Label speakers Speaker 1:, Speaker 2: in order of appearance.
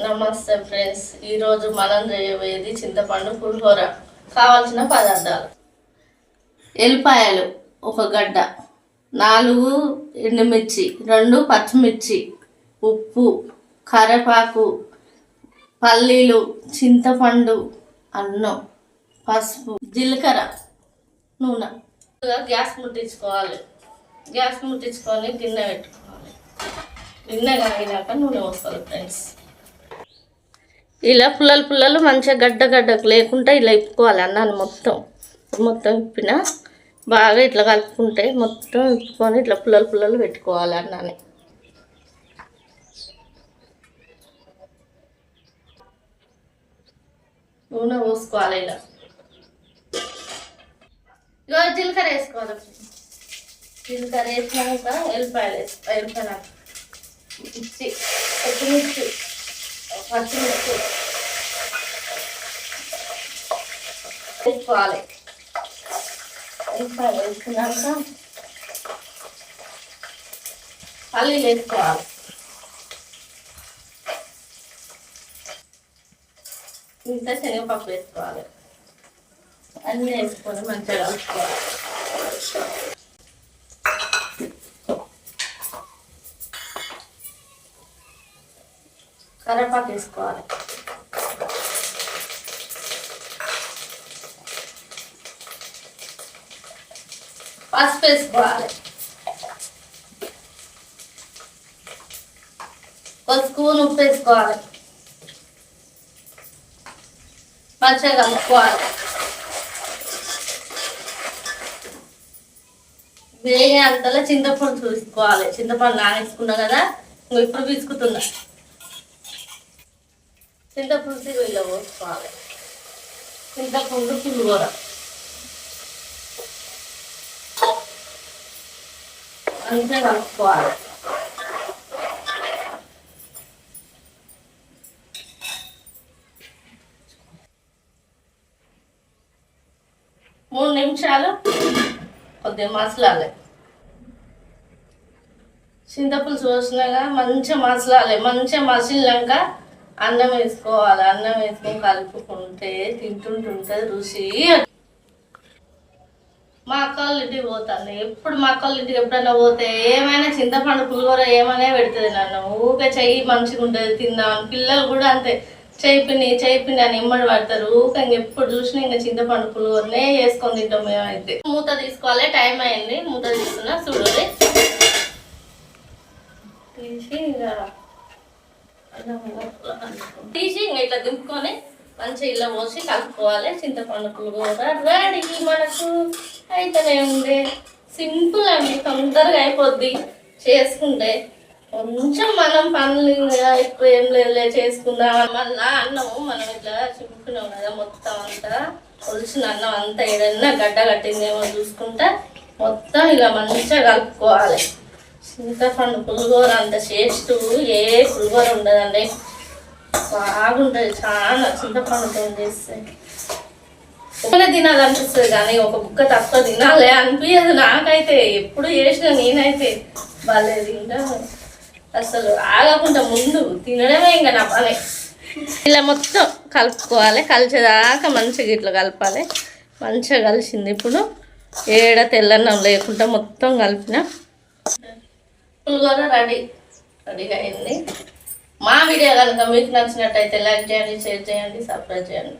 Speaker 1: నమస్తే ఫ్రెండ్స్, ఈరోజు మనం చేయబోయేది చింతపండు పులిహోర. కావాల్సిన పదార్థాలు: ఎల్లిపాయలు ఒక గడ్డ, 4 ఎండుమిర్చి, 2 పచ్చిమిర్చి, ఉప్పు, కరివేపాకు, పల్లీలు, చింతపండు, అన్నం, పసుపు, జీలకర్ర, నూనె. గ్యాస్ ముట్టించుకోవాలి. గ్యాస్ ముట్టించుకొని గిన్నె పెట్టుకోవాలి. గిన్నె కాగినాక నూనె పోసుకోవాలి ఫ్రెండ్స్. ఇలా పుల్లలు మంచిగా గడ్డకు లేకుండా ఇలా ఇప్పుకోవాలి. అన్నాన్ని మొత్తం ఇప్పిన బాగా ఇట్లా కలుపుకుంటే మొత్తం ఇప్పుకొని ఇట్లా పుల్లలు పెట్టుకోవాలి అన్నాన్ని. నూనె పోసుకోవాలి. ఇలా జీలకర్ర వేసుకోవాలి. జీలకర్ర వేసినాక ఎల్లిపాయలు ఎల్లిపాయలు మిర్చి, పచ్చిమిర్చి వేసుకోవాలి. ఎల్లిపాయలు వేసుకున్నాక పల్లీలు వేసుకోవాలి. ఇంత శనగపప్పు వేసుకోవాలి. అన్నీ వేసుకొని మంచిగా కలుపుకోవాలి. కరివేపాకు వేసుకోవాలి. పసుపు వేసుకోవాలి. ఒక స్పూన్ ఉప్పు వేసుకోవాలి. మంచిగా కలుపుకోవాలి. వేగే అంతలో చింతపండు చూసుకోవాలి. చింతపండు నానేసుకున్నా కదా, ఇప్పుడు పిసుకుతున్నా. చింతపులుసు ఇలా పోసుకోవాలి. చింతపండు పులిహోర అంతే కలుపుకోవాలి. మూడు నిమిషాలు కొద్దిగా మసలాలి. చింతపులుసు పోసినాక మంచిగా మసలాలి. మంచిగా మసిలినాక అన్నం వేసుకోవాలి. అన్నం వేసుకొని కలుపుకుంటే తింటుంటుంటుంది రుచి. మా అక్క వాళ్ళ ఇంటికి పోతాను. ఎప్పుడు మా అక్క వాళ్ళ ఇంటికి ఎప్పుడైనా పోతే ఏమైనా చింతపండు పులిహోర ఏమైనా పెడుతుంది. నన్ను ఊకే చెయ్యి మంచిగా ఉంటుంది తిందామని. పిల్లలు కూడా అంతే, చేయిపిని అని ఇమ్మడి పడతారు. ఊక ఎప్పుడు చూసినా ఇంకా చింతపండు పులిహోరనే వేసుకొని తింటాం మేమైతే. మూత తీసుకోవాలి. టైం అయింది. మూత తీసుకున్నా చూడాలి. తీసి తీసి ఇంకా ఇట్లా దింపుకొని మంచిగా ఇలా పోసి కలుపుకోవాలి. చింతపండు పులిహోర రెడీ మనకు. అయితేనే ఉంది. సింపుల్ అండి, తొందరగా అయిపోద్ది చేసుకుంటే. కొంచెం మనం పనులు ఎక్కువ ఏం లేదు చేసుకుందాం. మళ్ళీ అన్నము మనం ఇట్లా చింపుకున్నాం కదా, మొత్తం అంతా ఒలిసిన అన్నం అంతా ఏదైనా గడ్డ కట్టిందేమో చూసుకుంటా మొత్తం ఇలా మంచిగా కలుపుకోవాలి. చింతపండు పులిహోర అంత టేస్ట్ ఏ పులిహోర ఉండదండి. బాగుంటుంది చాలా. చింతపండుతో చేస్తే ఒక్కనే తినాలనిపిస్తుంది కానీ ఒక బుక్క తక్కువ తినాలి అనిపించదు నాకైతే. ఎప్పుడు చేసిన నేనైతే భలే తింటా. అసలు ఆగకుండా ముందు తినడమే ఇంకా నా పని. ఇలా మొత్తం కలుపుకోవాలి. కలిసేదాకా మంచిగా ఇట్లా కలపాలి. మంచిగా కలిసింది. ఇప్పుడు ఏడ తెల్లన్నం లేకుండా మొత్తం కలిపిన పులిహోర రెడీగా అయింది. మా వీడియో కనుక మీకు నచ్చినట్టయితే లైక్ చేయండి, షేర్ చేయండి, సబ్స్క్రైబ్ చేయండి.